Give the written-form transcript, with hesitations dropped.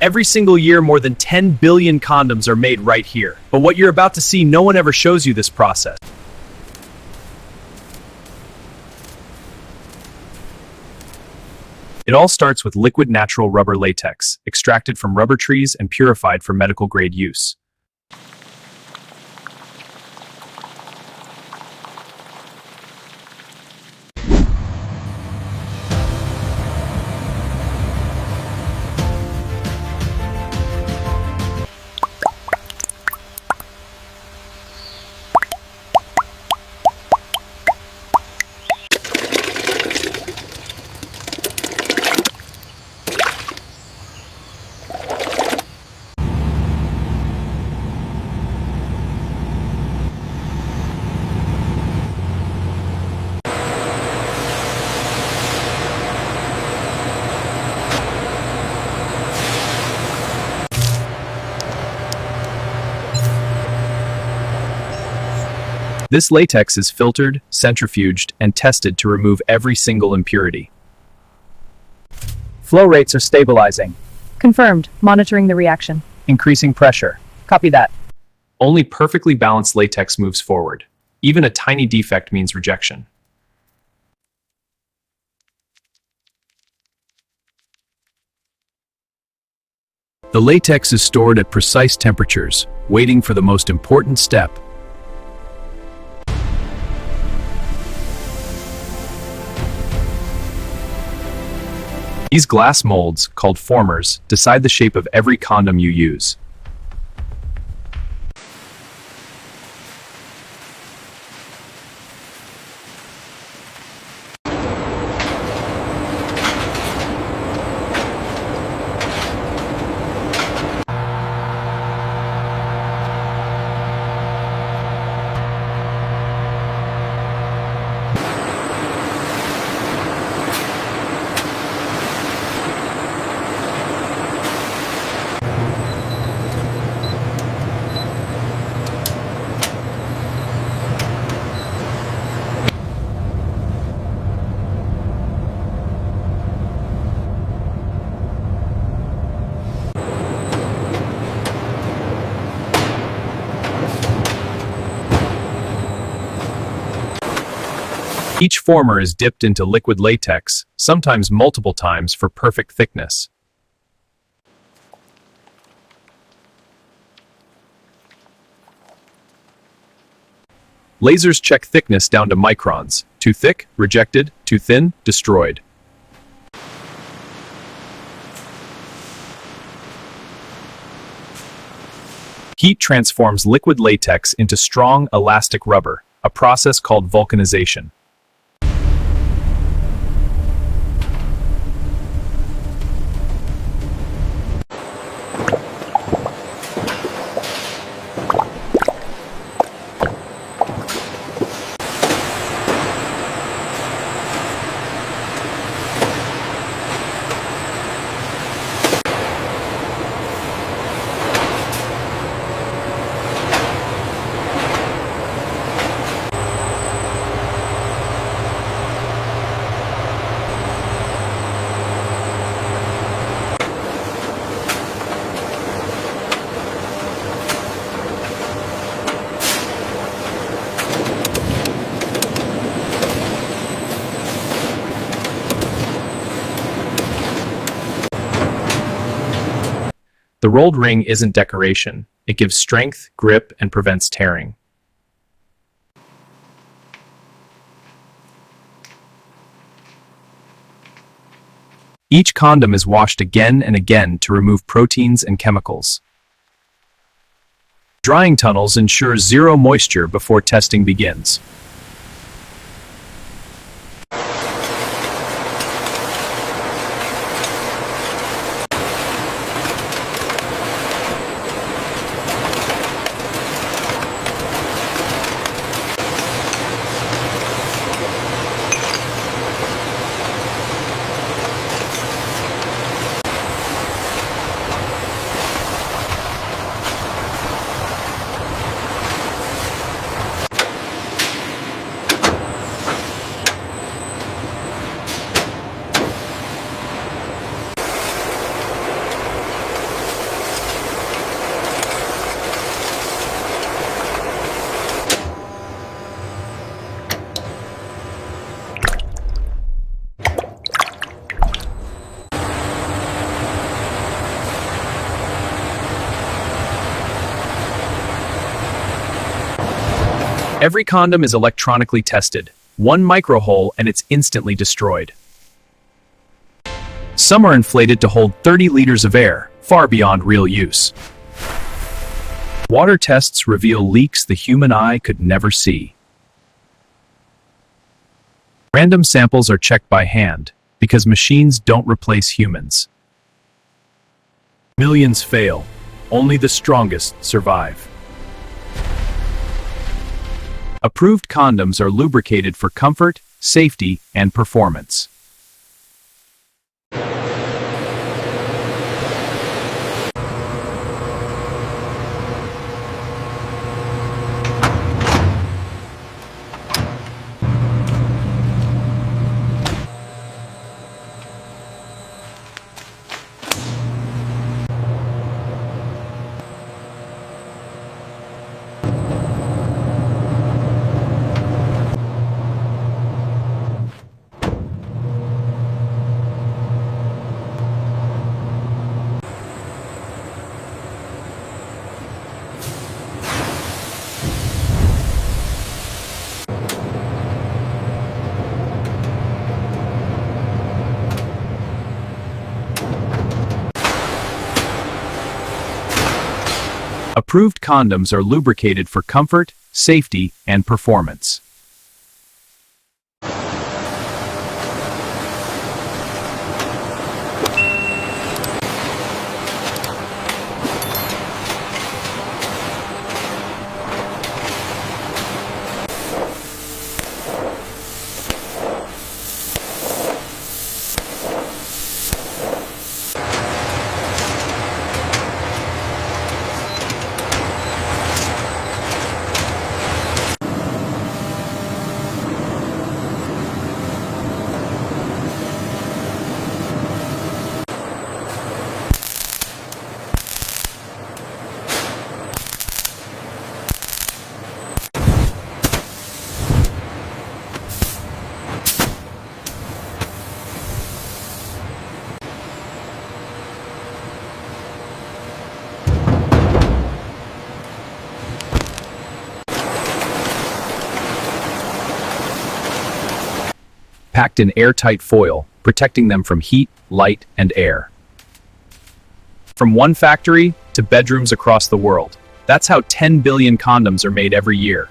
Every single year, more than 10 billion condoms are made right here. But what you're about to see, no one ever shows you this process. It all starts with liquid natural rubber latex, extracted from rubber trees and purified for medical grade use. This latex is filtered, centrifuged, and tested to remove every single impurity. Flow rates are stabilizing. Confirmed. Monitoring the reaction. Increasing pressure. Copy that. Only perfectly balanced latex moves forward. Even a tiny defect means rejection. The latex is stored at precise temperatures, waiting for the most important step. These glass molds, called formers, decide the shape of every condom you use. Each former is dipped into liquid latex, sometimes multiple times for perfect thickness. Lasers check thickness down to microns. Too thick, rejected. Too thin, destroyed. Heat transforms liquid latex into strong, elastic rubber, a process called vulcanization. The rolled ring isn't decoration. It gives strength, grip, and prevents tearing. Each condom is washed again and again to remove proteins and chemicals. Drying tunnels ensure zero moisture before testing begins. Every condom is electronically tested. One micro hole and it's instantly destroyed. Some are inflated to hold 30 liters of air, far beyond real use. Water tests reveal leaks the human eye could never see. Random samples are checked by hand, because machines don't replace humans. Millions fail. Only the strongest survive. Approved condoms are lubricated for comfort, safety, and performance. Approved condoms are lubricated for comfort, safety, and performance. Packed in airtight foil, protecting them from heat, light, and air. From one factory to bedrooms across the world. That's how 10 billion condoms are made every year.